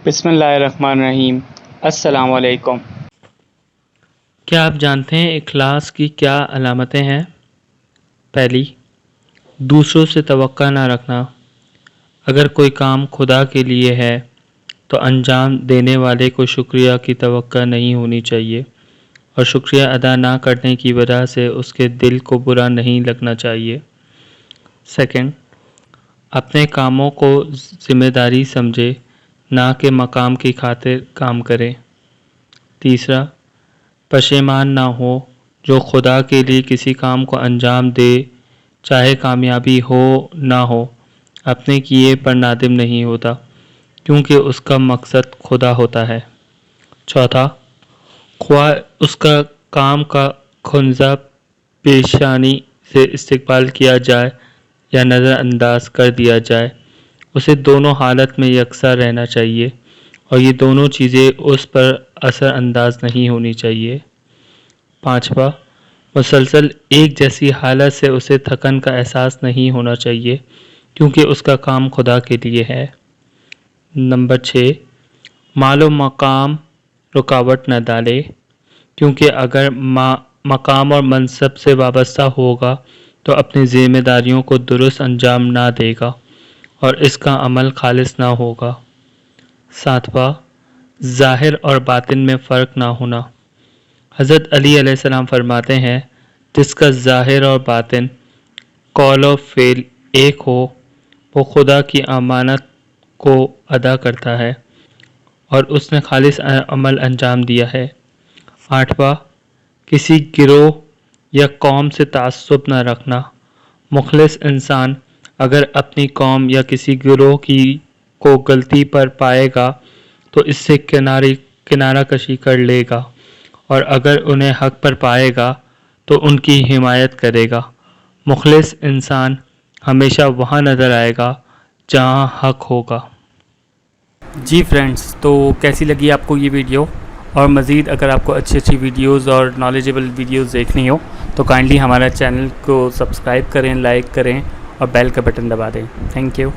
بسم اللہ الرحمن الرحیم۔ السلام علیکم۔ کیا آپ جانتے ہیں اخلاص کی کیا علامتیں ہیں؟ پہلی، دوسروں سے توقع نہ رکھنا۔ اگر کوئی کام خدا کے لیے ہے تو انجام دینے والے کو شکریہ کی توقع نہیں ہونی چاہیے، اور شکریہ ادا نہ کرنے کی وجہ سے اس کے دل کو برا نہیں لگنا چاہیے۔ سیکنڈ، اپنے کاموں کو ذمہ داری سمجھے، نہ کہ مقام کی خاطر کام کرے۔ تیسرا، پشیمان نہ ہو۔ جو خدا کے لیے کسی کام کو انجام دے، چاہے کامیابی ہو نہ ہو، اپنے کیے پر نادم نہیں ہوتا، کیونکہ اس کا مقصد خدا ہوتا ہے۔ چوتھا، خواہ اس کا کام کا خنزہ پیشانی سے استقبال کیا جائے یا نظر انداز کر دیا جائے، اسے دونوں حالت میں یکساں رہنا چاہیے، اور یہ دونوں چیزیں اس پر اثر انداز نہیں ہونی چاہیے۔ پانچواں، مسلسل ایک جیسی حالت سے اسے تھکن کا احساس نہیں ہونا چاہیے، کیونکہ اس کا کام خدا کے لیے ہے۔ نمبر 6، مال و مقام رکاوٹ نہ ڈالے، کیونکہ اگر مقام اور منصب سے وابستہ ہوگا تو اپنی ذمہ داریوں کو درست انجام نہ دے گا، اور اس کا عمل خالص نہ ہوگا۔ ساتواں، ظاہر اور باطن میں فرق نہ ہونا۔ حضرت علی علیہ السلام فرماتے ہیں، جس کا ظاہر اور باطن، قول و فعل ایک ہو، وہ خدا کی امانت کو ادا کرتا ہے، اور اس نے خالص عمل انجام دیا ہے۔ آٹھواں، کسی گروہ یا قوم سے تعصب نہ رکھنا۔ مخلص انسان اگر اپنی قوم یا کسی گروہ کو غلطی پر پائے گا تو اس سے کنارہ کشی کر لے گا، اور اگر انہیں حق پر پائے گا تو ان کی حمایت کرے گا۔ مخلص انسان ہمیشہ وہاں نظر آئے گا جہاں حق ہوگا۔ جی فرینڈز، تو کیسی لگی آپ کو یہ ویڈیو؟ اور مزید اگر آپ کو اچھی ویڈیوز اور نالجیبل ویڈیوز دیکھنی ہو تو کائنڈلی ہمارا چینل کو سبسکرائب کریں، لائک کریں اور بیل کا بٹن دبا دیں۔ Thank you.